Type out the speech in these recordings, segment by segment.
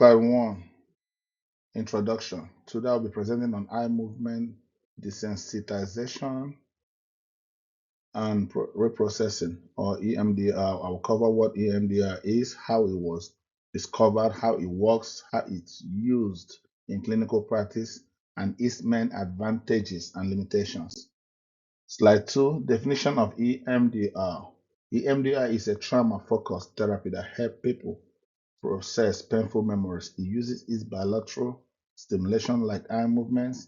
Slide 1, Introduction. Today I'll be presenting on eye movement desensitization and reprocessing, or EMDR. I'll cover what EMDR is, how it was discovered, how it works, how it's used in clinical practice, and its main advantages and limitations. Slide 2, Definition of EMDR. EMDR is a trauma-focused therapy that helps people process painful memories. It uses its bilateral stimulation like eye movements,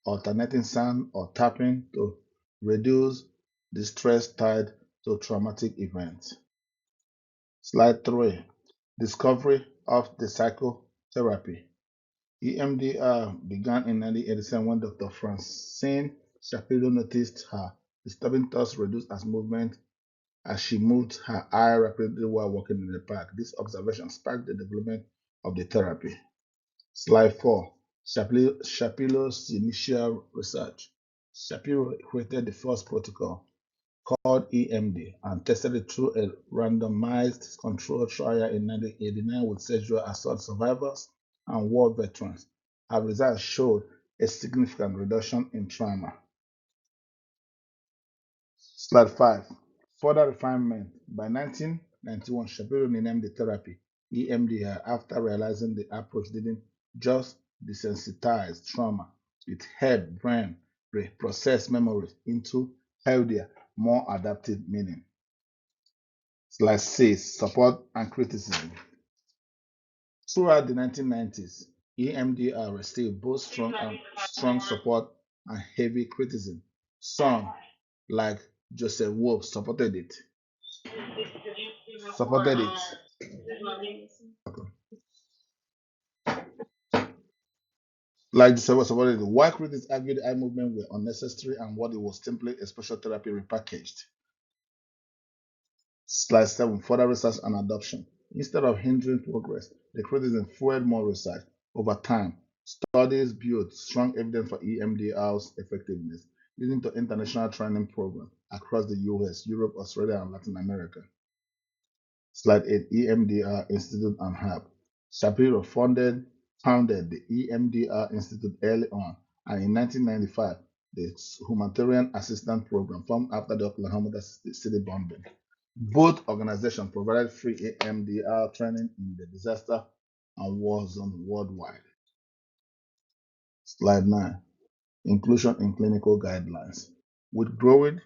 alternating sound, or tapping to reduce distress tied to traumatic events. Slide 3, Discovery of the psychotherapy. EMDR began in 1987 when Dr. Francine Shapiro noticed her disturbing thoughts reduced as movement as she moved her eye rapidly while walking in the park. This observation sparked the development of the therapy. Slide 4, Shapiro's initial research. Shapiro created the first protocol called EMD and tested it through a randomized controlled trial in 1989 with sexual assault survivors and war veterans. Her results showed a significant reduction in trauma. Slide 5, Further refinement. By 1991, Shapiro renamed the therapy EMDR after realizing the approach didn't just desensitize trauma, it helped brain reprocess memories into healthier, more adaptive meaning. Slide 6, Support and criticism. Throughout the 1990s, EMDR received both strong support and heavy criticism. Some, like Joseph Wolf, supported it. Like the server supported it. Why critics argued eye movement were unnecessary and what it was simply a special therapy repackaged. Slide 7, Further research and adoption. Instead of hindering progress, the criticism fueled more research. Over time, studies built strong evidence for EMDR's effectiveness, leading to international training programs across the US, Europe, Australia, and Latin America. Slide 8, EMDR Institute and Hub. Shapiro founded the EMDR Institute early on, and in 1995, the Humanitarian Assistance Program formed after the Oklahoma City bombing. Both organizations provided free EMDR training in the disaster and war zone worldwide. Slide 9, Inclusion in clinical guidelines. With growing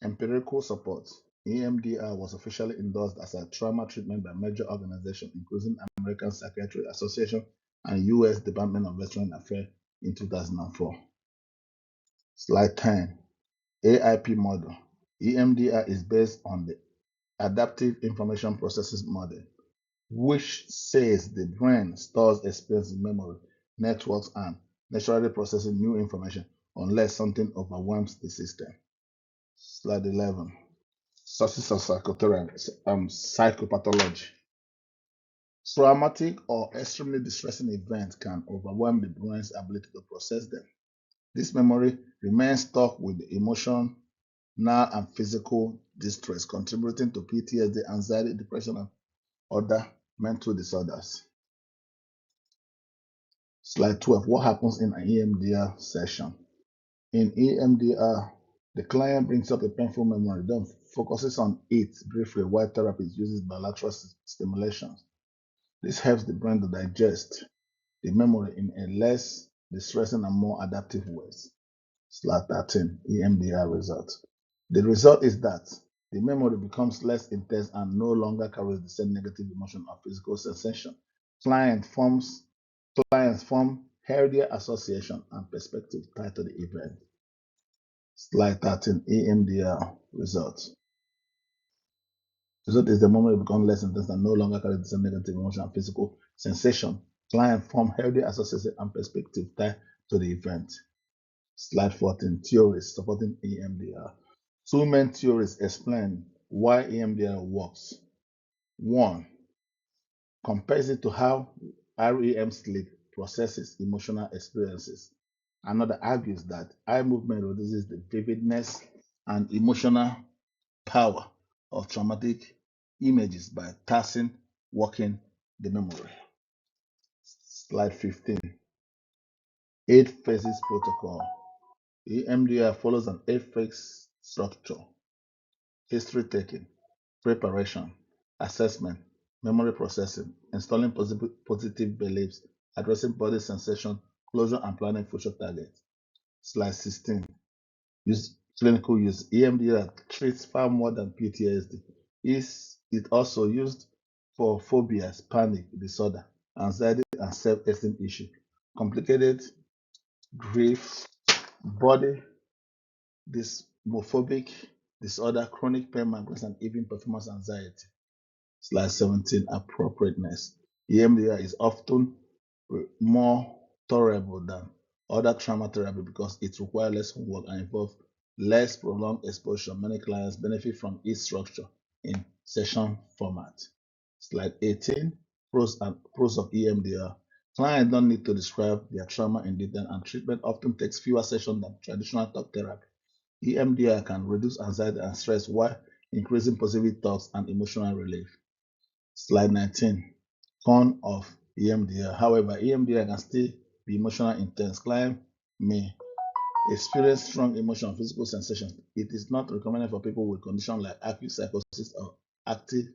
empirical support, EMDR was officially endorsed as a trauma treatment by major organizations, including American Psychiatric Association and U.S. Department of Veterans Affairs in 2004. Slide 10, AIP model. EMDR is based on the Adaptive Information Processing Model, which says the brain stores experience in memory networks and naturally processing new information unless something overwhelms the system. Slide 11, Sources of psychopathology. Traumatic or extremely distressing events can overwhelm the brain's ability to process them. This memory remains stuck with the emotional and physical distress, contributing to PTSD, anxiety, depression, and other mental disorders. Slide 12, What happens in an EMDR session? In EMDR, the client brings up a painful memory, then focuses on it briefly while therapist uses bilateral stimulation. This helps the brain to digest the memory in a less distressing and more adaptive ways. Slide 13, EMDR result. The result is that the memory becomes less intense and no longer carries the same negative emotion or physical sensation. Clients form healthier association and perspective tied to the event. Slide 13, EMDR results. Result is the memory becomes less intense and no longer carries the same negative emotion and physical sensation. Clients form healthy association and perspective tied to the event. Slide 14, Theories supporting EMDR. Two main theories explain why EMDR works. One, compares it to how REM sleep processes emotional experiences. Another argues that eye movement reduces the vividness and emotional power of traumatic images by taxing working the memory. Slide 15. 8 phases protocol. EMDR follows an 8-phase structure: history taking, preparation, assessment, memory processing, installing positive beliefs, addressing body sensation, closure, and planning future targets. Slide 16. Clinical use. EMDR treats far more than PTSD. It also used for phobias, panic disorder, anxiety, and self-esteem issues, complicated grief, body dysmorphic disorder, chronic pain, migraines, and even performance anxiety. Slide 17. Appropriateness. EMDR is often more tolerable than other trauma therapy because it requires less homework and involves less prolonged exposure. Many clients benefit from its structure in session format. Slide 18. Pros of EMDR. Clients don't need to describe their trauma in detail, and treatment often takes fewer sessions than traditional talk therapy. EMDR can reduce anxiety and stress while increasing positive thoughts and emotional relief. Slide 19. Con of EMDR. However, EMDR can still be emotionally intense. Clients may experience strong emotional physical sensations. It is not recommended for people with conditions like acute psychosis or active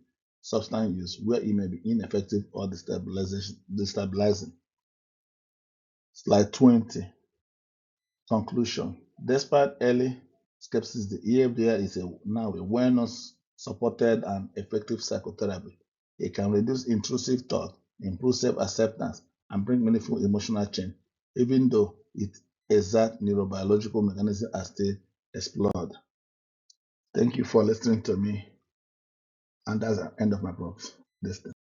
substance use, where it may be ineffective or destabilizing. Slide 20. Conclusion. Despite early skepticism, the EMDR is now a well-known, supported, and effective psychotherapy. It can reduce intrusive thought, improve self-acceptance, and bring meaningful emotional change, even though its exact neurobiological mechanisms are still explored. Thank you for listening to me, and that's the end of my talk.